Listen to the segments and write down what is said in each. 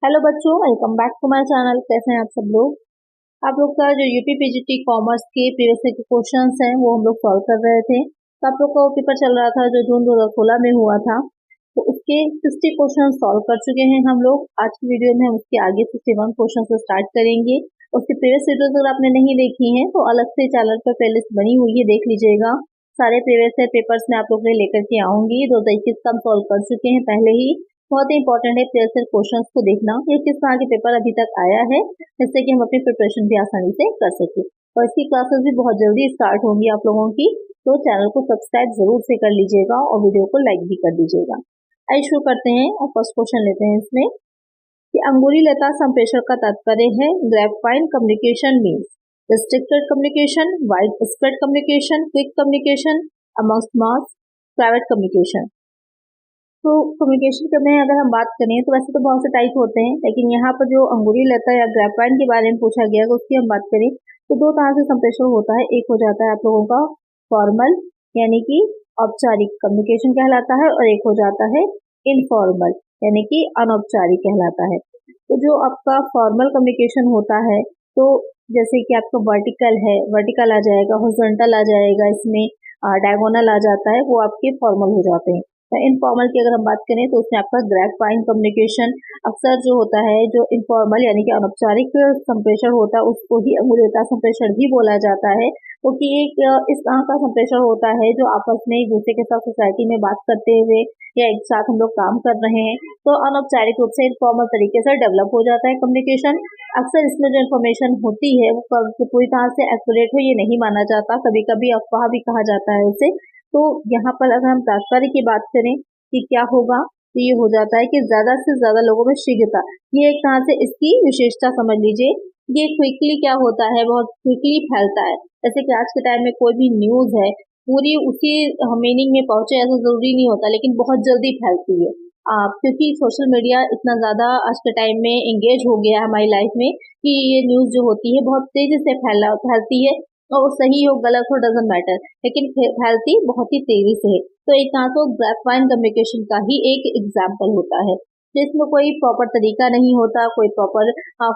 Hello बच्चों, welcome back to my channel. कैसे हैं आप सब लोग। आप लोग का जो यूपी पीजीटी कॉमर्स के प्रीवियस ईयर के क्वेश्चंस हैं वो हम लोग सॉल्व कर रहे थे। तो आप लोग का पेपर चल रहा था जो जून 2016 में हुआ था, तो उसके 60 क्वेश्चन सॉल्व कर चुके हैं हम लोग। आज की वीडियो में हम उसके आगे 61 क्वेश्चन से स्टार्ट करेंगे। उसके प्रीवियस वीडियोस अगर आपने नहीं देखी हैं तो अलग से चैनल पर प्लेलिस्ट बनी हुई है, देख लीजिएगा। सारे प्रीवियस ईयर पेपर्स में आप लोग ने लेकर के आऊंगी। 2021 का हम सॉल्व कर चुके हैं पहले ही। बहुत ही इंपॉर्टेंट है प्रीवियस ईयर क्वेश्चंस को देखना, ये किस तरह के पेपर अभी तक आया है, जिससे कि हम अपनी प्रिपरेशन भी आसानी से कर सके। और इसकी क्लासेस भी बहुत जल्दी स्टार्ट होंगी आप लोगों की, तो चैनल को सब्सक्राइब जरूर से कर लीजिएगा और वीडियो को लाइक भी कर दीजिएगा। आइए शुरू करते हैं और फर्स्ट क्वेश्चन लेते हैं इसमें कि अंगुली लता संप्रेषण का तात्पर्य है grapevine communication means restricted communication, wide spread communication, quick communication, amongst mass, private communication. तो कम्युनिकेशन में अगर हम बात करें तो वैसे तो बहुत से टाइप होते हैं, लेकिन यहाँ पर जो अंगुली लता या ग्रेफाइन के बारे में पूछा गया तो उसकी हम बात करें तो दो तरह से संप्रेषण होता है। एक हो जाता है आप लोगों का फॉर्मल यानी कि औपचारिक कम्युनिकेशन कहलाता है, और एक हो जाता है इनफॉर्मल यानी कि अनौपचारिक कहलाता है। तो जो आपका फॉर्मल कम्युनिकेशन होता है तो जैसे कि आपका वर्टिकल है, वर्टिकल आ जाएगा, हॉरिजॉन्टल आ जाएगा, इसमें डायगोनल आ जाता है, वो आपके फॉर्मल हो जाते हैं। इनफॉर्मल की अगर हम बात करें तो उसमें आपका ग्रेफाइन कम्युनिकेशन अक्सर जो होता है, जो इनफॉर्मल यानी कि अनौपचारिक संप्रेषण होता है उसको ही अंगुली लता संप्रेषण भी बोला जाता है, क्योंकि तो इस तरह का संप्रेषण होता है जो आपस में एक दूसरे के साथ सोसाइटी में बात करते हुए या एक साथ हम लोग काम कर रहे हैं तो अनौपचारिक रूप से इनफॉर्मल तरीके से डेवलप हो जाता है कम्युनिकेशन। अक्सर इसमें जो इन्फॉर्मेशन होती है वो पूरी तरह से एक्यूरेट हो ये नहीं माना जाता, कभी कभी अफवाह भी कहा जाता है उसे। तो यहाँ पर अगर हम तात्पर्य की बात करें कि क्या होगा तो ये हो जाता है कि ज्यादा से ज्यादा लोगों में शीघ्रता, ये एक तरह से इसकी विशेषता समझ लीजिए। ये क्विकली क्या होता है, बहुत क्विकली फैलता है। जैसे कि आज के टाइम में कोई भी न्यूज है पूरी उसी मीनिंग में पहुंचे ऐसा जरूरी नहीं होता, लेकिन बहुत जल्दी फैलती है। क्योंकि सोशल मीडिया इतना ज्यादा आज के टाइम में एंगेज हो गया है हमारी लाइफ में कि ये न्यूज जो होती है बहुत तेजी से फैलती है, और वो सही हो गलत हो डजंट मैटर, लेकिन फैलती बहुत ही तेजी से है। तो एक तरह तो ग्रेफाइन कम्युनिकेशन का ही एक एग्जाम्पल होता है, जिसमें कोई प्रॉपर तरीका नहीं होता, कोई प्रॉपर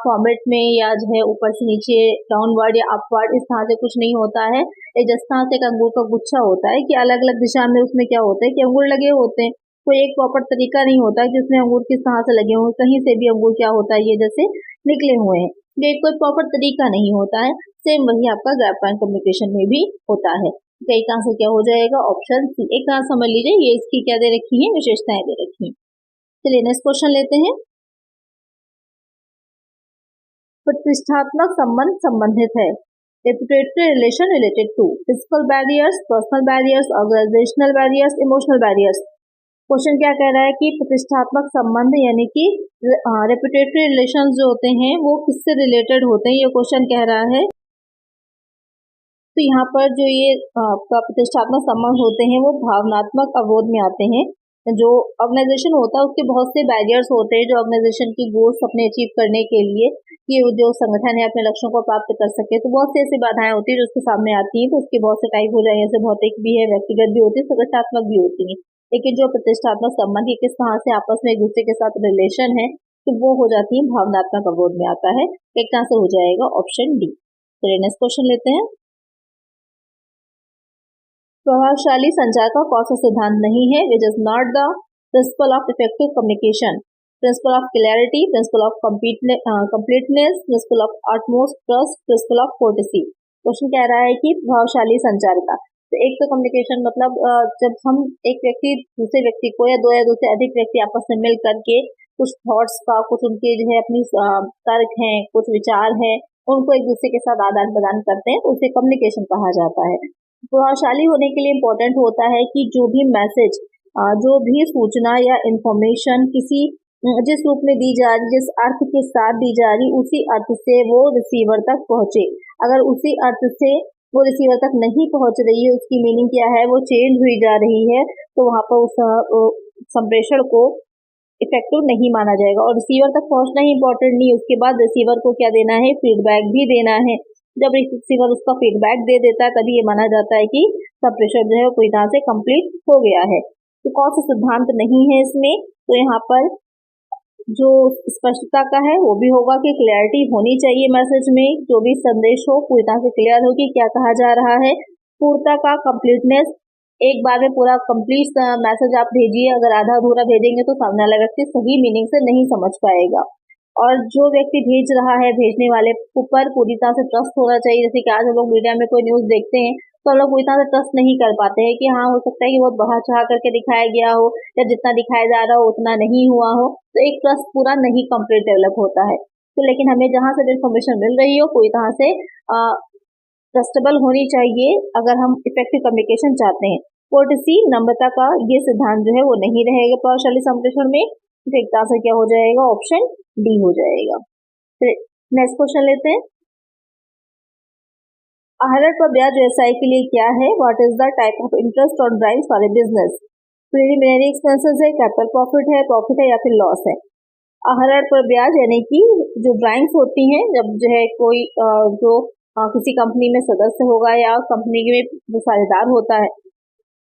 फॉर्मेट में या जो है ऊपर से नीचे डाउनवर्ड या अपवर्ड इस तरह से कुछ नहीं होता है। एक जिस तरह से एक अंगूर का गुच्छा होता है कि अलग अलग दिशा में उसमें क्या होता है कि अंगूर लगे होते हैं, कोई एक प्रॉपर तरीका नहीं होता जिसमें अंगूर किस तरह से लगे हुए, कहीं से भी अंगूर क्या होता है ये जैसे निकले हुए हैं, ये कोई प्रॉपर तरीका नहीं होता है। सेम वही आपका ग्रेफाइन कम्युनिकेशन में भी होता है। कई तरह से क्या हो जाएगा, ऑप्शन सी। एक तरह समझ लीजिए ये इसकी क्या दे रखी है, विशेषताएं दे रखी है। चलिए नेक्स्ट क्वेश्चन लेते हैं। प्रतिष्ठात्मक संबंध संबंधित है, reputatory relation related to physical barriers, personal barriers, organisational barriers, emotional barriers. Question क्या कह रहा है कि प्रतिष्ठात्मक संबंध यानी कि रेपुटेटरी रिलेशंस जो होते हैं वो किससे रिलेटेड होते हैं, ये क्वेश्चन कह रहा है। तो यहाँ पर जो ये आपका प्रतिष्ठात्मक संबंध होते हैं वो भावनात्मक अवरोध में आते हैं। जो ऑर्गेनाइजेशन होता है उसके बहुत से बैरियर्स होते हैं जो ऑर्गेनाइजेशन की गोल्स अपने अचीव करने के लिए कि जो संगठन है अपने लक्ष्यों को प्राप्त कर सके, तो बहुत सी ऐसी बाधाएं होती है जो उसके सामने आती हैं। तो उसके बहुत से टाइप हो जाए, जैसे भौतिक भी है, व्यक्तिगत भी होती है, संगठनात्मक भी होती है। लेकिन जो प्रतिष्ठात्मक संबंध किस तरह से आपस में एक दूसरे के साथ रिलेशन है तो वो हो जाती है भावनात्मक अवरोध में आता है। एक तरह से हो जाएगा ऑप्शन डी। तो नेक्स्ट क्वेश्चन लेते हैं। प्रभावशाली संचार का कौन सा सिद्धांत नहीं है, which is not the principle of effective communication, principle of clarity, principle of completeness, principle of utmost trust, principle of courtesy. Question कह रहा है कि प्रभावशाली संचार का, तो एक तो कम्युनिकेशन मतलब जब हम एक व्यक्ति दूसरे व्यक्ति को या दो से अधिक व्यक्ति आपस में मिल करके कुछ थॉट्स का, कुछ उनके जो है अपनी तर्क हैं, कुछ विचार हैं, उनको एक दूसरे के साथ आदान प्रदान करते हैं तो उसे कम्युनिकेशन कहा जाता है। प्रभावशाली होने के लिए इम्पोर्टेंट होता है कि जो भी मैसेज, जो भी सूचना या इंफॉर्मेशन किसी जिस रूप में दी जा रही, जिस अर्थ के साथ दी जा रही, उसी अर्थ से वो रिसीवर तक पहुंचे। अगर उसी अर्थ से वो रिसीवर तक नहीं पहुंच रही है, उसकी मीनिंग क्या है वो चेंज हुई जा रही है, तो वहां पर उस संप्रेषण को इफेक्टिव नहीं माना जाएगा। और रिसीवर तक पहुंचना ही इम्पोर्टेंट नहीं, उसके बाद रिसीवर को क्या देना है, फीडबैक भी देना है। जब रिसीवर उसका फीडबैक दे देता है तभी ये माना जाता है कि संप्रेषण जो है पूरी तरह से कंप्लीट हो गया है। तो कौन सा सिद्धांत नहीं है इसमें, तो यहाँ पर जो स्पष्टता का है वो भी होगा कि क्लियरिटी होनी चाहिए मैसेज में, जो भी संदेश हो पूरी तरह से क्लियर हो कि क्या कहा जा रहा है। पूर्णता का, कंप्लीटनेस, एक बार में पूरा कंप्लीट मैसेज आप भेजिए, अगर आधा अधूरा भेजेंगे तो सामने वाला व्यक्ति सही मीनिंग से नहीं समझ पाएगा। और जो व्यक्ति भेज रहा है, भेजने वाले ऊपर पूरी तरह से ट्रस्ट होना चाहिए। जैसे कि आज हम लोग मीडिया में कोई न्यूज देखते हैं तो हम लोग पूरी तरह से ट्रस्ट नहीं कर पाते हैं कि हाँ हो सकता है कि बहुत बढ़ा चढ़ा करके दिखाया गया हो या जितना दिखाया जा रहा हो उतना नहीं हुआ हो, तो एक ट्रस्ट पूरा नहीं कंप्लीट डेवलप होता है। तो लेकिन हमें जहाँ से इन्फॉर्मेशन मिल रही हो पूरी तरह से ट्रस्टेबल होनी चाहिए अगर हम इफेक्टिव कम्युनिकेशन चाहते हैं। कोर्टेसी, नम्रता का ये सिद्धांत जो है वो नहीं रहेगा प्रभावशाली संप्रेषण में। तो एक तरह से क्या हो जाएगा, ऑप्शन डी हो जाएगा। फिर नेक्स्ट क्वेश्चन लेते हैं। आहरण पर ब्याज व्यवसाय के लिए क्या है? What is the type of interest on drawings for a business? Preliminary expenses है, कैपिटल प्रॉफिट है या फिर लॉस है? आहरण पर ब्याज यानी कि जो ड्राइंग्स होती हैं, जब जो है कोई किसी कंपनी में सदस्य होगा या कंपनी में जो साझेदार होता है,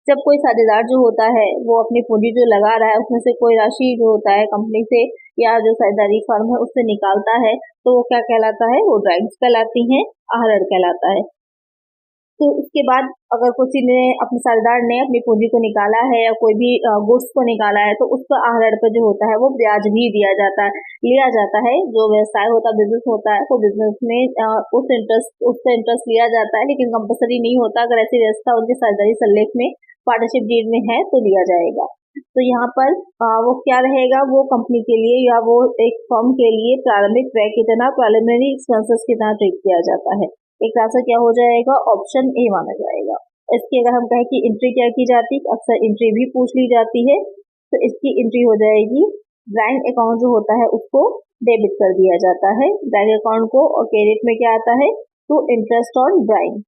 जब कोई साझेदार जो होता है वो अपनी पूंजी जो लगा रहा है उसमें से कोई राशि जो होता है कंपनी से या जो साझेदारी फर्म है उससे निकालता है, तो वो क्या कहलाता है? वो ड्राइंग्स कहलाती हैं, आहरण कहलाता है। तो उसके बाद अगर किसी ने, अपने साझेदार ने अपनी पूंजी को निकाला है या कोई भी गुड्स को निकाला है, तो उसका आहरण पर जो होता है वो ब्याज भी दिया जाता है, लिया जाता है। जो व्यवसाय होता है, बिजनेस होता है, तो बिजनेस में उससे इंटरेस्ट लिया जाता है, लेकिन कंपलसरी नहीं होता। अगर ऐसी व्यवस्था उनके साझेदारी सल्लेख में, पार्टनरशिप डीड में है तो लिया जाएगा। तो यहाँ पर वो क्या रहेगा, वो कंपनी के लिए या वो एक फर्म के लिए प्रारंभिक व्यय की तरह, प्रीलिमिनरी एक्सपेंसेस की तरह ट्रीट किया जाता है। एक तरह से क्या हो जाएगा, ऑप्शन ए माना जाएगा। इसकी अगर हम कहें कि एंट्री क्या की जाती है, अक्सर एंट्री भी पूछ ली जाती है, तो इसकी एंट्री हो जाएगी बैंक अकाउंट जो होता है उसको डेबिट कर दिया जाता है बैंक अकाउंट को, और क्रेडिट में क्या आता है, टू इंटरेस्ट ऑन ड्राइंग,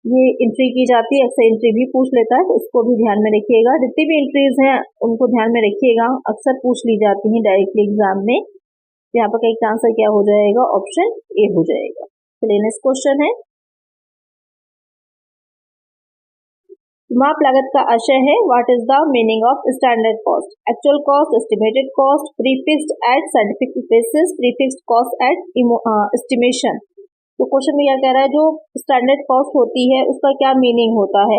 ये एंट्री की जाती है। अक्सर एंट्री भी पूछ लेता है, तो इसको भी ध्यान में रखिएगा। जितनी भी एंट्रीज हैं उनको ध्यान में रखिएगा, अक्सर पूछ ली जाती हैं डायरेक्टली एग्जाम में। यहाँ पर एक आंसर क्या हो जाएगा, ऑप्शन ए हो जाएगा। चलिए नेक्स्ट क्वेश्चन है, माप लागत का आशय है। What is the meaning of standard cost? Actual cost, estimated cost, prefixed at scientific basis, prefixed cost at estimation. तो क्वेश्चन में क्या कह रहा है, जो स्टैंडर्ड कॉस्ट होती है उसका क्या मीनिंग होता है?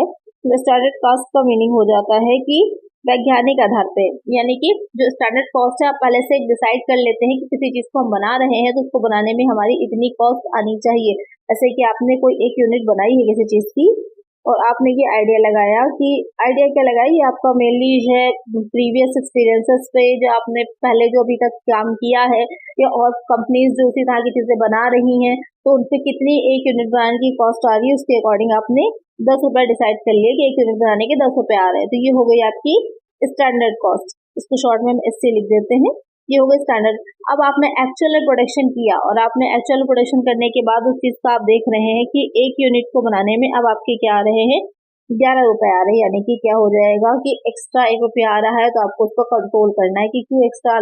स्टैंडर्ड कॉस्ट का मीनिंग हो जाता है कि वैज्ञानिक आधार पे, यानी कि जो स्टैंडर्ड कॉस्ट है आप पहले से डिसाइड कर लेते हैं कि किसी चीज को हम बना रहे हैं तो उसको बनाने में हमारी इतनी कॉस्ट आनी चाहिए। जैसे कि आपने कोई एक यूनिट बनाई है किसी चीज की और आपने ये आइडिया लगाया कि, आइडिया क्या लगाया, ये आपका मेनली है प्रीवियस एक्सपीरियंसेस पे, जो आपने पहले जो अभी तक काम किया है या और कंपनीज जो उसी तरह की चीजें बना रही हैं तो उनसे कितनी एक यूनिट बनाने की कॉस्ट आ रही है, उसके अकॉर्डिंग आपने 10 रुपए डिसाइड कर लिए कि एक यूनिट बनाने के 10 रुपए आ रहे हैं। तो ये हो गई आपकी स्टैंडर्ड कॉस्ट, इसको शॉर्ट में हम एससी लिख देते हैं। ये हो गई स्टैंडर्ड। अब आपने एक्चुअल प्रोडक्शन किया और आपने एक्चुअल प्रोडक्शन करने के बाद उस चीज का आप देख रहे हैं कि एक यूनिट को बनाने में अब आपके क्या आ रहे हैं, 11 रुपए आ रहे हैं, यानी कि क्या हो जाएगा कि एक्स्ट्रा 1 रुपया आ रहा है, तो आपको उसको कंट्रोल करना है कि क्यों एक्स्ट्रा,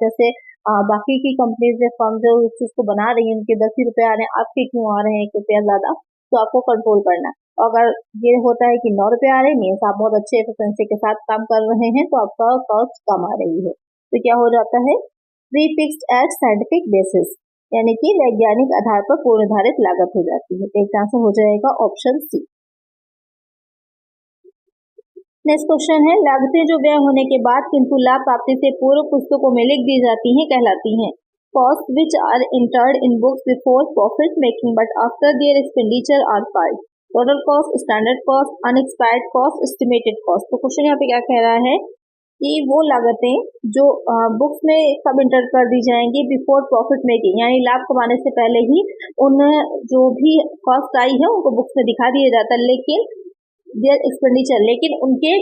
जैसे बाकी की कंपनीज या फर्म जो उस चीज को बना रही है उनके 10 ही रुपए आ रहे हैं, आपके क्यों आ रहे हैं 1 रुपया ज्यादा, तो आपको कंट्रोल करना है। अगर ये होता है कि 9 रुपए आ रहे हैं, मीन्स आप बहुत अच्छे एफिशिएंसी के साथ काम कर रहे हैं, तो आपका कॉस्ट कम आ रही है। तो क्या हो जाता है, प्रीफिक्स्ड एट साइंटिफिक बेसिस, यानी कि वैज्ञानिक आधार पर पूर्व निर्धारित लागत हो जाती है। एक आंसर हो जाएगा ऑप्शन सी। नेक्स्ट क्वेश्चन है, लागतें जो व्यय होने के बाद किंतु लाभ प्राप्ति से पूर्व पुस्तकों में लिख दी जाती हैं कहलाती हैं। Cost which are entered in books before profit making but after their expenditure are filed. Total cost, standard cost, unexpired cost, estimated cost. तो क्वेश्चन यहाँ पे क्या कह रहा है कि वो लागतें जो बुक्स में कब इंटर कर दी जाएंगी, बिफोर प्रॉफिट मेकिंग, यानी लाभ कमाने से पहले ही उन जो भी कॉस्ट आई है उनको बुक्स में दिखा दिया जाता है, लेकिन देयर एक्सपेंडिचर, लेकिन उनके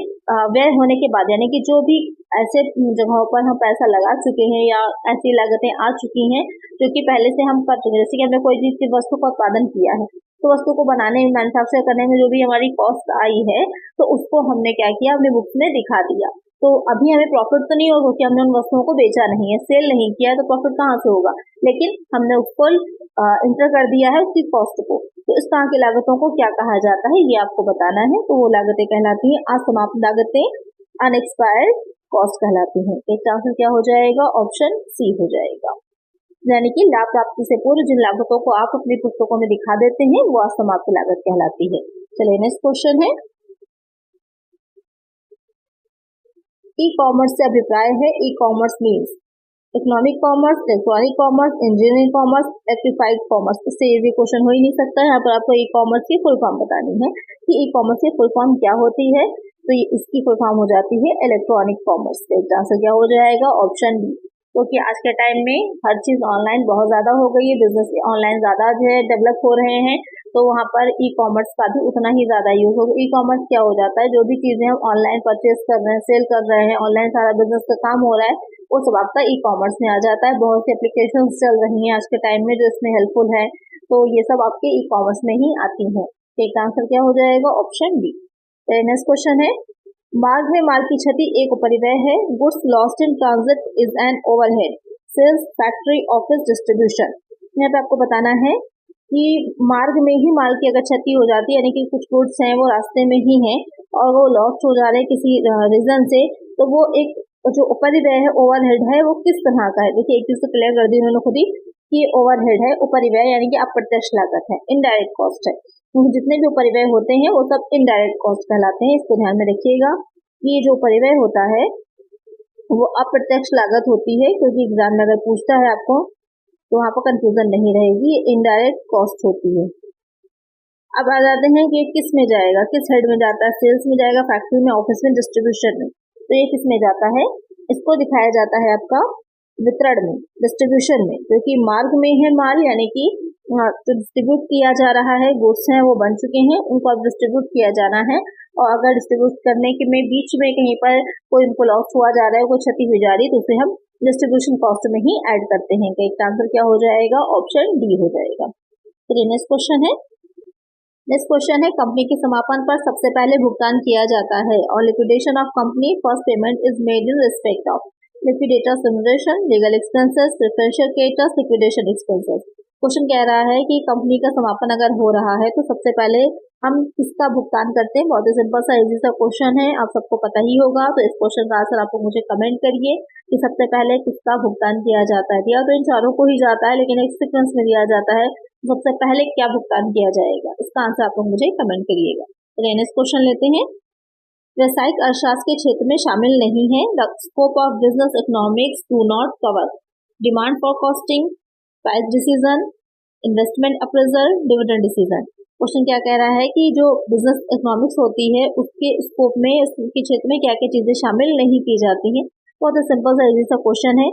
व्यय होने के बाद, यानी कि जो भी ऐसे जगहों पर हम पैसा लगा चुके हैं या ऐसी लागतें आ चुकी हैं जो कि पहले से हम कर चुके हैं, जैसे कि हमने कोई चीज की वस्तु का उत्पादन किया है तो वस्तु को बनाने में, मैन्युफैक्चर करने में जो भी हमारी कॉस्ट आई है तो उसको हमने क्या किया, अपने बुक्स में दिखा दिया। तो अभी हमें प्रॉफिट तो नहीं होगा क्योंकि हमने उन वस्तुओं को बेचा नहीं है, सेल नहीं किया, तो प्रॉफिट कहाँ से होगा, लेकिन हमने उसको इंटर कर दिया है उसकी कॉस्ट को। तो इस तरह की लागतों को क्या कहा जाता है ये आपको बताना है। तो वो लागतें कहलाती हैं असमाप्त लागतें, अनएक्सपायर्ड कॉस्ट कहलाती है। इसका आंसर क्या हो जाएगा? ऑप्शन सी हो जाएगा। यानी कि लाभ प्राप्ति से पूर्व जिन लागतों को आप अपनी पुस्तकों में दिखा देते हैं वो असमाप्त लागत कहलाती है। चलिए नेक्स्ट क्वेश्चन है, ई कॉमर्स से अभिप्राय है। E commerce means economic commerce, electronic commerce, engineering commerce, amplified commerce. इससे ये भी क्वेश्चन हो ही नहीं सकता। यहाँ पर आपको ई कॉमर्स की फुल फॉर्म बतानी है कि ई कॉमर्स की फुल फॉर्म क्या होती है। तो ये इसकी फुल फॉर्म हो जाती है इलेक्ट्रॉनिक कॉमर्स। इसका आंसर क्या हो जाएगा? Option B. क्योंकि आज के टाइम में हर चीज ऑनलाइन बहुत ज्यादा हो गई है, बिजनेस ऑनलाइन ज्यादा जो है डेवलप हो रहे हैं, तो वहाँ पर ई कॉमर्स का भी उतना ही ज्यादा यूज होगा। ई कॉमर्स क्या हो जाता है? जो भी चीजें हम ऑनलाइन परचेज कर रहे हैं, सेल कर रहे हैं, ऑनलाइन सारा बिजनेस का काम हो रहा है, वो सब आपका ई कॉमर्स में आ जाता है। बहुत सी एप्लीकेशंस चल रही हैं आज के टाइम में जो इसमें हेल्पफुल है, तो ये सब आपके ई कॉमर्स में ही आती हैं। एक आंसर क्या हो जाएगा? Option B. नेक्स्ट क्वेश्चन है, मार्ग है, माल की क्षति एक उपरिव्यय है। Goods lost in transit is an overhead. Sales, factory, office, distribution. यहाँ पे आपको बताना है कि मार्ग में ही माल की अगर क्षति हो जाती है, यानी कि कुछ गुड्स हैं वो रास्ते में ही हैं और वो लॉस्ट हो जा रहे हैं किसी रीजन से, तो वो एक जो उपरिव्यय है, ओवरहेड है, वो किस तरह का है? देखिए एक चीज तो क्लियर कर दी उन्होंने खुद ही कि ओवरहेड है, उपरिव्यय यानी कि अप्रत्यक्ष लागत है, इनडायरेक्ट कॉस्ट है। क्योंकि जितने भी उपरिव्यय होते हैं वो सब इनडायरेक्ट कॉस्ट कहलाते हैं। इसको ध्यान में रखिएगा कि ये जो उपरिव्यय होता है वो अप्रत्यक्ष लागत होती है, क्योंकि एग्जाम में अगर पूछता है आपको तो वहां पर कंफ्यूजन नहीं रहेगी, ये इनडायरेक्ट कॉस्ट होती है। अब आ जाते हैं कि किस में जाएगा, किस हेड में जाता है? सेल्स में जाएगा, फैक्ट्री में, ऑफिस में, डिस्ट्रीब्यूशन में। तो ये किस में जाता है? इसको दिखाया जाता है आपका वितरण में, डिस्ट्रीब्यूशन में, क्योंकि मार्ग में है माल, यानी कि तो डिस्ट्रीब्यूट किया जा रहा है, गुड्स हैं वो बन चुके हैं, उनको अब डिस्ट्रीब्यूट किया जाना है। और अगर डिस्ट्रीब्यूट करने के में बीच में कहीं पर कोई उनको लॉस हुआ जा रहा है, कोई क्षति हुई जा रही है, तो उसे हम डिस्ट्रीब्यूशन कॉस्ट में ही ऐड करते हैं। तो इसका आंसर क्या हो जाएगा? ऑप्शन डी हो जाएगा। तो नेक्स्ट क्वेश्चन है, कंपनी के समापन पर सबसे पहले भुगतान किया जाता है। और liquidation of company first payment is made in respect of liquidator simulation, legal expenses, preferential creditors, liquidation expenses. Question कह रहा है कि कंपनी का समापन अगर हो रहा है तो सबसे पहले हम किसका भुगतान करते हैं। बहुत ही सिंपल सा इजी सा क्वेश्चन है, आप सबको पता ही होगा। तो इस क्वेश्चन का आंसर आपको मुझे कमेंट करिए कि सबसे पहले किसका भुगतान किया जाता है। दिया तो इन चारों को ही जाता है, लेकिन एक सीक्वेंस में दिया जाता है, सबसे पहले क्या भुगतान किया जाएगा, इसका आंसर आपको मुझे कमेंट करिएगा। तो नेक्स्ट क्वेश्चन लेते हैं, व्यवसायिक अर्थशास्त्र के क्षेत्र में शामिल नहीं है। The scope of business economics do not cover demand forecasting, price decision, investment appraisal, dividend decision. Question क्या कह रहा है कि जो बिजनेस इकोनॉमिक्स होती है उसके स्कोप में, उसके क्षेत्र में क्या क्या चीजें शामिल नहीं की जाती हैं। बहुत ही सिंपल सा इजी सा क्वेश्चन है।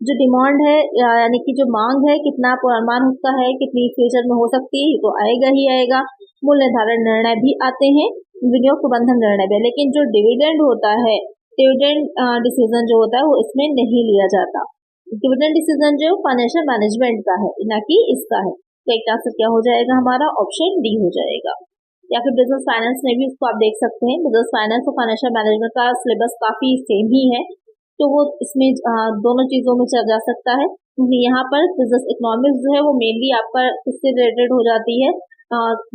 जो डिमांड है यानी कि जो मांग है, कितना पूर्वानुमान उसका है, कितनी फ्यूचर में हो सकती है, तो आएगा ही आएगा। मूल्य निर्धारण निर्णय भी आते हैं, विनियोग प्रबंधन निर्णय भी। लेकिन जो डिविडेंड होता है, डिविडेंड डिसीजन जो होता है वो इसमें नहीं लिया जाता। डिविडेंड डिसीजन जो फाइनेंशियल मैनेजमेंट का है, ना कि इसका है। तो एक आंसर क्या हो जाएगा हमारा? ऑप्शन डी हो जाएगा। या फिर बिजनेस फाइनेंस में भी उसको आप देख सकते हैं, बिजनेस फाइनेंस और फाइनेंशियल मैनेजमेंट का सिलेबस काफी सेम ही है, तो वो इसमें दोनों चीजों में चल जा सकता है। यहाँ पर बिजनेस इकोनॉमिक्स जो है वो मेनली आपका किससे रिलेटेड हो जाती है?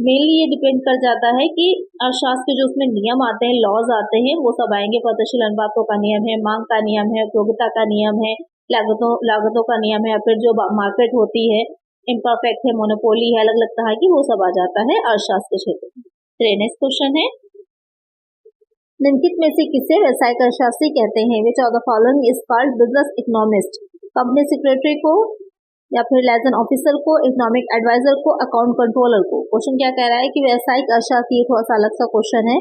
मेनली ये डिपेंड कर जाता है कि अर्थशास्त्र के जो उसमें नियम आते हैं, लॉज आते हैं, वो सब आएंगे। प्रगतिशील अनुपातों का नियम है, मांग का नियम है, उपयोगिता का नियम है, लागतों का नियम है, फिर जो मार्केट होती है, इम्परफेक्ट है, मोनोपोली है, अलग अलग तरह की, वो सब आ जाता है अर्थशास्त्र के क्षेत्र में। नेक्स्ट क्वेश्चन है, निम्नलिखित में से किसे व्यवसायिक अर्थशास्त्री कहते हैं? Which of the following is called business economist? Company secretary को, या फिर लाइसेंस ऑफिसर को, इकोनॉमिक एडवाइजर को, अकाउंट कंट्रोलर को। क्वेश्चन क्या कह रहा है कि व्यवसायिक अर्थशास्त्री, थोड़ा सा अलग सा क्वेश्चन है।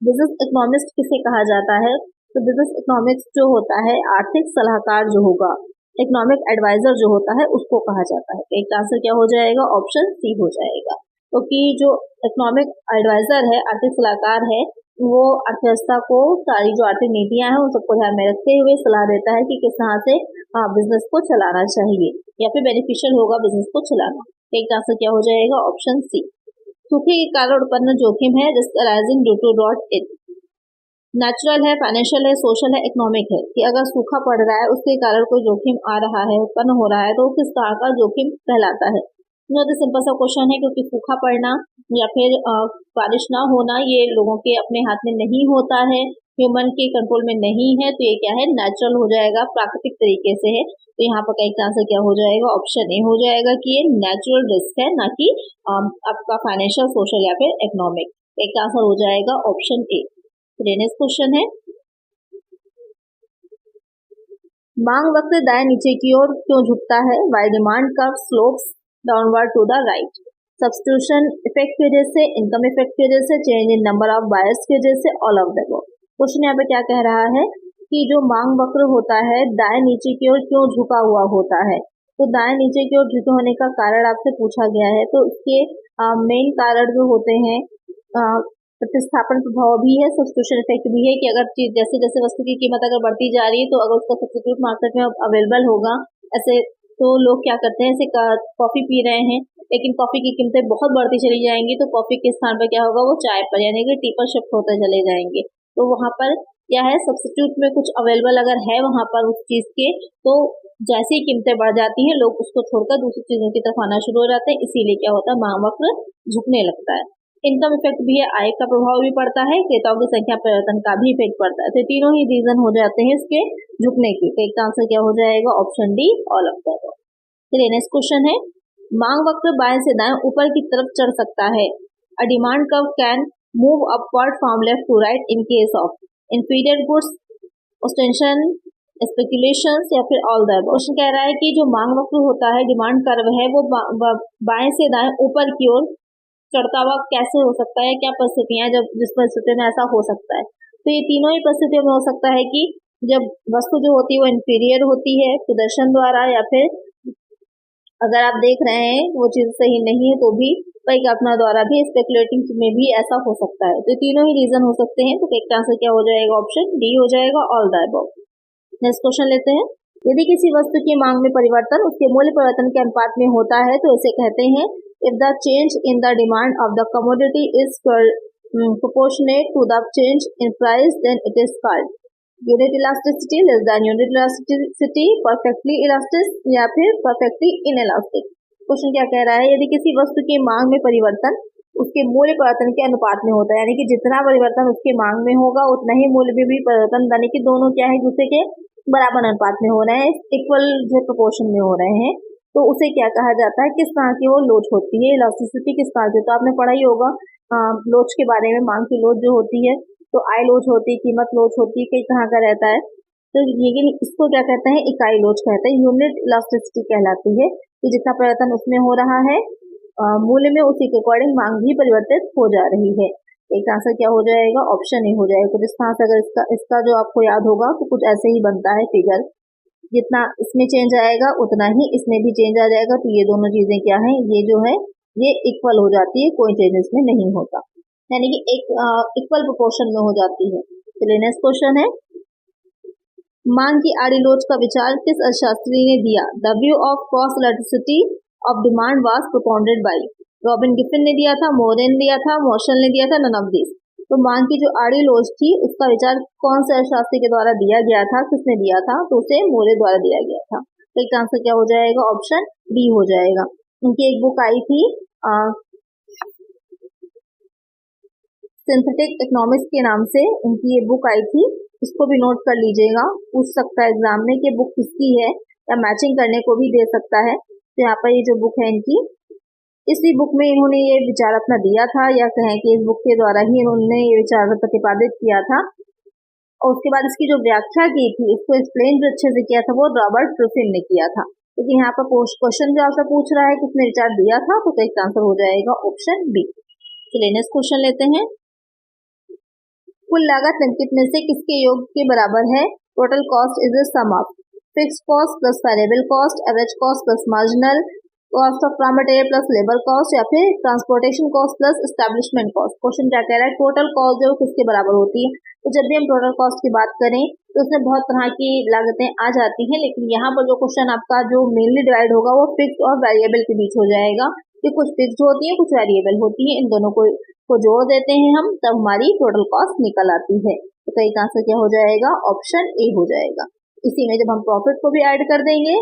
बिजनेस इकोनॉमिस्ट किसे कहा जाता है? तो बिजनेस इकोनॉमिक्स जो होता है, आर्थिक सलाहकार जो होगा, इकोनॉमिक एडवाइजर जो होता है, उसको कहा जाता है। एक आंसर क्या हो जाएगा? ऑप्शन सी हो जाएगा। क्योंकि जो इकोनॉमिक एडवाइजर है, आर्थिक सलाहकार है, वो अर्थव्यवस्था को, सारी जो आर्थिक नीतियां हैं उन सबको ध्यान में रखते हुए सलाह देता है कि किस तरह से बिजनेस को चलाना चाहिए या फिर बेनिफिशियल होगा बिजनेस को चलाना। एक आंसर क्या हो जाएगा? Option C. सूखे के कारण उत्पन्न जोखिम है, risk arising due to drought it. Natural है, फाइनेंशियल है, सोशल है, इकोनॉमिक है। कि अगर सूखा पड़ रहा है उसके कारण कोई जोखिम आ रहा है, उत्पन्न हो रहा है, तो किस तरह का जोखिम कहलाता है? बहुत ही सिंपल सा क्वेश्चन है, क्योंकि सूखा पड़ना या फिर बारिश ना होना ये लोगों के अपने हाथ में नहीं होता है। ह्यूमन के कंट्रोल में नहीं है, तो ये क्या है, नेचुरल हो जाएगा, प्राकृतिक तरीके से है। तो यहाँ पर करेक्ट आंसर क्या हो जाएगा, ऑप्शन ए हो जाएगा कि ये नेचुरल रिस्क है, ना कि आपका फाइनेंशियल, सोशल या फिर इकोनॉमिक। एक आंसर हो जाएगा ऑप्शन ए। नेक्स्ट क्वेश्चन है, मांग वक्र दाएं नीचे की ओर क्यों झुकता है, why demand curve slopes downward to the right. Substitution effect की वजह से, इनकम इफेक्ट की वजह से, change in number of buyers की वजह से, all of the above. Question यहाँ पे क्या कह रहा है कि जो मांग वक्र होता है दाएं नीचे की ओर क्यों झुका हुआ होता है। तो दाएं नीचे की ओर झुके होने का कारण आपसे पूछा गया है। तो इसके मेन कारण जो होते हैं, प्रतिस्थापन प्रभाव भी है, सब्स्टिट्यूशन इफेक्ट भी है कि अगर चीज जैसे जैसे वस्तु की कीमत अगर बढ़ती जा रही है तो अगर उसका सब्स्टिट्यूट मार्केट में अवेलेबल होगा, ऐसे तो लोग क्या करते हैं, ऐसे कॉफी पी रहे हैं लेकिन कॉफी की कीमतें बहुत बढ़ती चली जाएंगी, तो कॉफी के स्थान पर क्या होगा, वो चाय पर यानी कि टी पर शिफ्ट होते चले जाएंगे। तो वहां पर क्या है, सब्स्टिट्यूट में कुछ अवेलेबल अगर है वहां पर उस चीज के, तो जैसे ही कीमतें बढ़ जाती हैं लोग उसको छोड़कर दूसरी चीजों की तरफ आना शुरू हो जाते हैं, इसीलिए क्या होता है, मांग वक्र झुकने लगता है। इनकम इफेक्ट भी है, आय का प्रभाव भी पड़ता है, क्रेताओं की संख्या परिवर्तन का भी इफेक्ट पड़ता है। तो तीनों ही रीजन हो जाते हैं इसके झुकने की। तो एक आंसर क्या हो जाएगा, option D, all of the above. चलिए नेक्स्ट क्वेश्चन है, मांग वक्र बाएं से दाएं ऊपर की तरफ चढ़ सकता है। A demand curve can move upward from left to right in case of inferior goods, ostentation, speculations या फिर ऑल द अबव। क्वेश्चन कह रहा है कि जो मांग वक्र होता है, डिमांड कर्व है, वो बाएं से दाएं ऊपर की ओर चढ़ता हुआ कैसे हो सकता है, क्या परिस्थितियां हैं जब जिस परिस्थिति में ऐसा हो सकता है। तो ये तीनों ही परिस्थितियों में हो सकता है कि जब वस्तु जो होती है वो इंफीरियर होती है प्रदर्शन द्वारा, या फिर अगर आप देख रहे हैं वो चीज सही नहीं है तो भी परिकल्पना द्वारा भी, स्पेकुलेटिंग में भी ऐसा हो सकता है। तो तीनों ही रीजन हो सकते हैं। तो करेक्ट आंसर क्या हो जाएगा, ऑप्शन डी हो जाएगा, all the above. Next question लेते हैं, यदि किसी वस्तु की मांग में परिवर्तन उसके मूल्य परिवर्तन के अनुपात में होता है तो इसे कहते हैं, if the change in the demand of the commodity is proportionate to the change in price, then it is called unit elasticity, less than unit elasticity, perfectly elastic या फिर परफेक्टली इनइलास्टिक। क्वेश्चन क्या कह रहा है, यदि किसी वस्तु की मांग में परिवर्तन उसके मूल्य परिवर्तन के अनुपात में होता है, यानी कि जितना परिवर्तन उसके मांग में होगा उतना ही मूल्य में भी परिवर्तन, यानी कि दोनों क्या है, दूसरे के बराबर अनुपात में हो रहे हैं, इक्वल जो प्रोपोर्शन में हो रहे हैं, तो उसे क्या कहा जाता है, किस तरह की वो लोच होती है, इलास्टिसिटी किस तरह की। तो आपने पढ़ा ही होगा लोच के बारे में, मांग की लोच जो होती है, तो आय लोच होती है, कीमत लोच होती है, कई तरह का रहता है। तो ये इसको क्या कहते हैं, इकाई लोच कहते हैं। यूनिट इलास्टिसिटी कहलाती है कि जितना परिवर्तन उसमें हो रहा है मूल्य में, उसी के अकॉर्डिंग मांग भी परिवर्तित हो जा रही है। एक आंसर क्या हो जाएगा, ऑप्शन ए हो जाएगा। तो जिस तरह से अगर इसका जो आपको याद होगा तो कुछ ऐसे ही बनता है फिगर, जितना इसमें चेंज आएगा उतना ही इसमें भी चेंज आ जाएगा। तो ये दोनों चीजें क्या है, ये जो है ये इक्वल हो जाती है, कोई चेंज इसमें नहीं होता, यानी कि एक इक्वल प्रोपोर्शन में हो जाती है। चलिए नेक्स्ट क्वेश्चन है, मांग की आड़ी लोच का विचार किस अर्थशास्त्री ने दिया। The view of cost elasticity of demand was propounded by Robin Giffen ने दिया था, मोरेन दिया था, मॉर्शल ने दिया था, नन ऑफ दिस। तो मांग की जो आड़ी लोच थी उसका विचार कौन से अर्थशास्त्री के द्वारा दिया गया था, किसने दिया था, तो उसे मोरे द्वारा दिया गया था। तो एक आंसर क्या हो जाएगा, ऑप्शन डी हो जाएगा। उनकी एक बुक आई थी सिंथेटिक इकोनॉमिक्स के नाम से, उनकी ये बुक आई थी, इसको भी नोट कर लीजिएगा, पूछ सकता है एग्जाम में कि बुक किसकी है, या मैचिंग करने को भी दे सकता है। तो यहाँ पर ये जो बुक है इनकी, इसी बुक में इन्होंने ये विचार अपना दिया था, या कहें कि इस बुक के द्वारा ही इन्होंने ये विचार प्रतिपादित किया था। और उसके बाद इसकी जो व्याख्या की थी, इसको एक्सप्लेन जो अच्छे से किया था वो रॉबर्ट ट्रूफिन ने किया था। लेकिन यहाँ पर क्वेश्चन जो आपसे पूछ रहा है किसने विचार दिया था, तो इसका आंसर हो जाएगा ऑप्शन बी। चलिए नेक्स्ट क्वेश्चन लेते हैं, कुल लागत निम्नलिखित में से किसके योग के बराबर है। Total cost is the sum of fixed cost plus variable cost, average cost plus marginal cost of raw material plus labour cost, या फिर transportation cost plus establishment cost. Question क्या कह रहा है, टोटल कॉस्ट जो किसके बराबर होती है। तो जब भी हम टोटल कॉस्ट की बात करें तो उसमें बहुत तरह की लागतें आ जाती हैं, लेकिन यहाँ पर जो क्वेश्चन आपका जो मेनली डिवाइड होगा वो फिक्स और वेरिएबल के बीच हो जाएगा, कि कुछ फिक्स होती है कुछ वेरिएबल होती है, इन दोनों को जोड़ देते हैं हम, तब हमारी टोटल कॉस्ट निकल आती है। तो कई आंसर क्या हो जाएगा, ऑप्शन ए हो जाएगा। इसी में जब हम प्रॉफिट को भी ऐड कर देंगे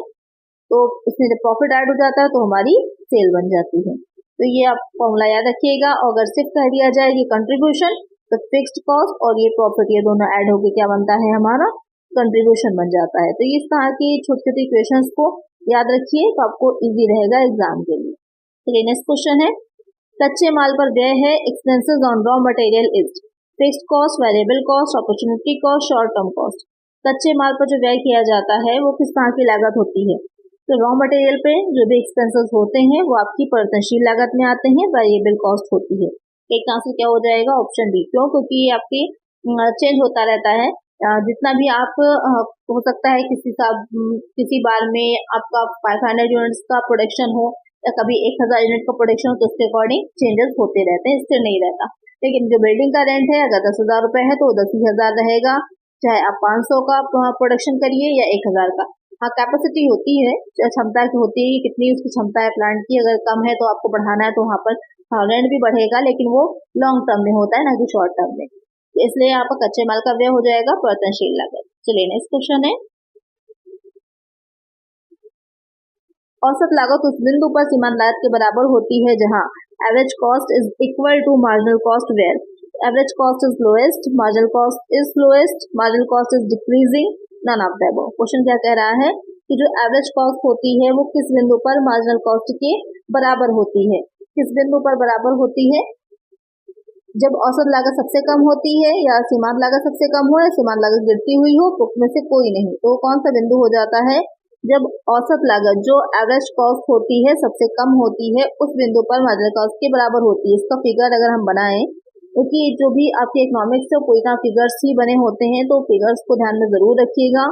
तो इसमें जब प्रॉफिट ऐड हो जाता है तो हमारी सेल बन जाती है। तो ये आप फॉर्मूला याद रखिएगा। और अगर सिर्फ कह दिया जाए कि कंट्रीब्यूशन, तो फिक्स्ड कॉस्ट और ये प्रॉफिट ये दोनों ऐड होके क्या बनता है हमारा कंट्रीब्यूशन बन जाता है। तो इस तरह की छोटी छोटी इक्वेशंस को याद रखिए तो आपको इजी रहेगा एग्जाम के लिए। चलिए नेक्स्ट क्वेश्चन है, कच्चे माल पर व्यय है expenses on raw material is fixed cost, variable cost, opportunity cost, short term cost. कच्चे माल पर जो व्यय किया जाता है वो किस तरह की लागत होती है? तो रॉ मटेरियल पे जो भी एक्सपेंसेस होते हैं वो आपकी परिवर्तनशील लागत में आते हैं, वेरिएबल कॉस्ट होती है। एक आंसर क्या हो जाएगा ऑप्शन डी। क्यों? क्योंकि आपकी चेंज होता रहता है। जितना भी आप हो सकता है किसी बार में आपका 500 यूनिट्स का प्रोडक्शन हो या कभी 1000 यूनिट का प्रोडक्शन हो, तो उसके अकॉर्डिंग चेंजेस होते रहते हैं, इससे नहीं रहता। लेकिन जो बिल्डिंग का रेंट है अगर 10,000 रुपए है तो 10,000 रहेगा, चाहे आप 500 का प्रोडक्शन करिए या 1000 का। हाँ, कैपेसिटी होती है, क्षमता की होती है, कितनी उसकी क्षमता है प्लांट की। अगर कम है तो आपको बढ़ाना है तो वहाँ पर रेंट भी बढ़ेगा, लेकिन वो लॉन्ग टर्म में होता है ना कि शॉर्ट टर्म में। इसलिए यहाँ पर कच्चे माल का व्यय हो जाएगा परिवर्तनशील लागत। चलिए नेक्स्ट क्वेश्चन है, औसत लागत उस बिंदु पर सीमांत लागत के बराबर होती है जहां average cost is equal to marginal cost, where average cost is lowest, marginal cost is lowest, marginal cost is decreasing, none of the above. Question क्या कह रहा है कि जो एवरेज कॉस्ट होती है वो किस बिंदु पर मार्जिनल कॉस्ट के बराबर होती है? किस बिंदु पर बराबर होती है? जब औसत लागत सबसे कम होती है या सीमांत लागत सबसे कम हो या सीमांत लागत गिरती हुई हो, तो उसमें से कोई नहीं। तो कौन सा बिंदु हो जाता है? जब औसत लागत जो एवरेज कॉस्ट होती है सबसे कम होती है, उस बिंदु पर मार्जिनल कॉस्ट के बराबर होती है। इसका फिगर अगर हम बनाएं, क्योंकि जो भी आपके इकोनॉमिक्स से पूरी तरह फिगर्स ही बने होते हैं, तो फिगर्स को ध्यान में जरूर रखिएगा,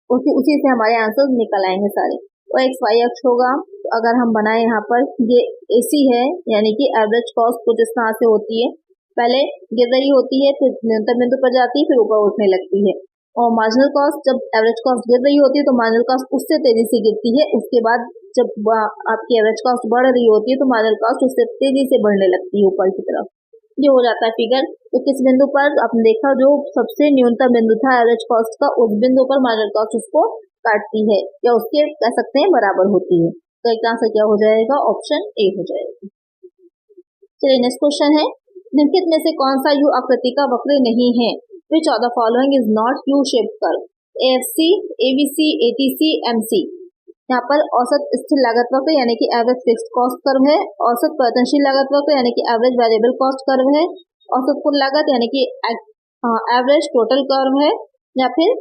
उसी से हमारे आंसर निकल आएंगे सारे। तो एक्स वाई अक्ष होगा, तो अगर हम बनाए यहाँ पर ये AC है, यानी कि एवरेज कॉस्ट कुछ इस तरह से होती है, पहले गिर रही होती है, फिर न्यूनतम बिंदु पर जाती है, फिर ऊपर उठने लगती है। और मार्जिनल कॉस्ट जब एवरेज कॉस्ट गिर रही होती है तो मार्जिनल कॉस्ट उससे तेजी से गिरती है। उसके बाद जब आपकी एवरेज कॉस्ट बढ़ रही होती है तो मार्जिनल कॉस्ट उससे तेजी से बढ़ने लगती है ऊपर की तरफ। ये हो जाता है फिगर। तो किस बिंदु पर आपने देखा, जो सबसे न्यूनतम बिंदु था एवरेज कॉस्ट का, उस बिंदु पर मार्जिनल कॉस्ट उसको काटती है या उसके कह सकते हैं बराबर होती है। तो एक आंसर क्या हो जाएगा? ऑप्शन ए हो जाएगा। चलिए नेक्स्ट क्वेश्चन है, निम्नलिखित में से कौन सा यू आकृति का वक्र नहीं है? Which of the following is not U-shaped curve? AFC, ABC, ATC, MC। यहाँ पर औसत स्थिर लागत वक्र यानी कि एवरेज फिक्स्ड कॉस्ट कर्व है, औसत परिवर्तनशील लागत वक्र यानी कि एवरेज वेरिएबल कॉस्ट कर्व है, औसत कुल लागत यानी कि एवरेज टोटल कर्व है, या फिर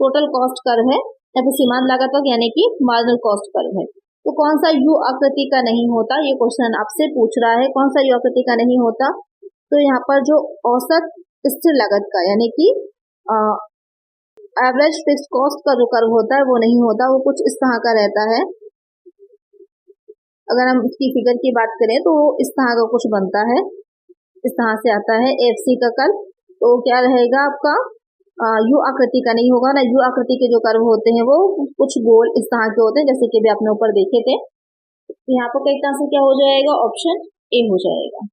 टोटल कॉस्ट कर्व है, या फिर सीमांत लागत वक्र यानी कि मार्जिनल कॉस्ट कर्व है। तो कौन सा यू आकृति का नहीं होता? ये क्वेश्चन आपसे पूछ रहा है, कौन सा यू आकृति का नहीं होता? तो यहाँ पर जो औसत स्थिर लागत का यानी कि एवरेज फिक्स्ड कॉस्ट का जो कर्व होता है वो नहीं होता, वो कुछ इस तरह का रहता है। अगर हम इसकी फिगर की बात करें तो इस तरह का कुछ बनता है, इस तरह से आता है AFC का कर्व। तो क्या रहेगा आपका? यू आकृति का नहीं होगा ना। यू आकृति के जो कर्व होते हैं वो कुछ गोल इस तरह के होते हैं, जैसे कि भी आपने ऊपर देखे थे। यहाँ पर कई आंसर क्या हो जाएगा? ऑप्शन ए हो जाएगा।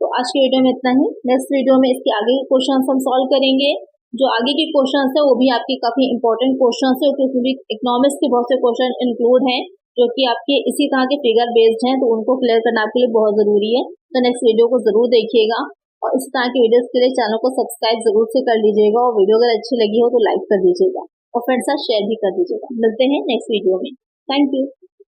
तो आज की वीडियो में इतना ही। नेक्स्ट वीडियो में इसके आगे के क्वेश्चंस हम सॉल्व करेंगे। जो आगे के क्वेश्चंस है वो भी आपके काफी इंपॉर्टेंट क्वेश्चंस है, क्योंकि भी इकोनॉमिक्स के बहुत से क्वेश्चन इंक्लूड हैं जो कि आपके इसी तरह के फिगर बेस्ड हैं, तो उनको क्लियर करना आपके लिए बहुत जरूरी है। तो नेक्स्ट वीडियो को जरूर देखिएगा और इस तरह की वीडियोस के लिए चैनल को सब्सक्राइब जरूर से कर लीजिएगा, और वीडियो अगर अच्छी लगी हो तो लाइक कर दीजिएगा और फ्रेंड्स साथ शेयर भी कर दीजिएगा। मिलते हैं नेक्स्ट वीडियो में। Thank you.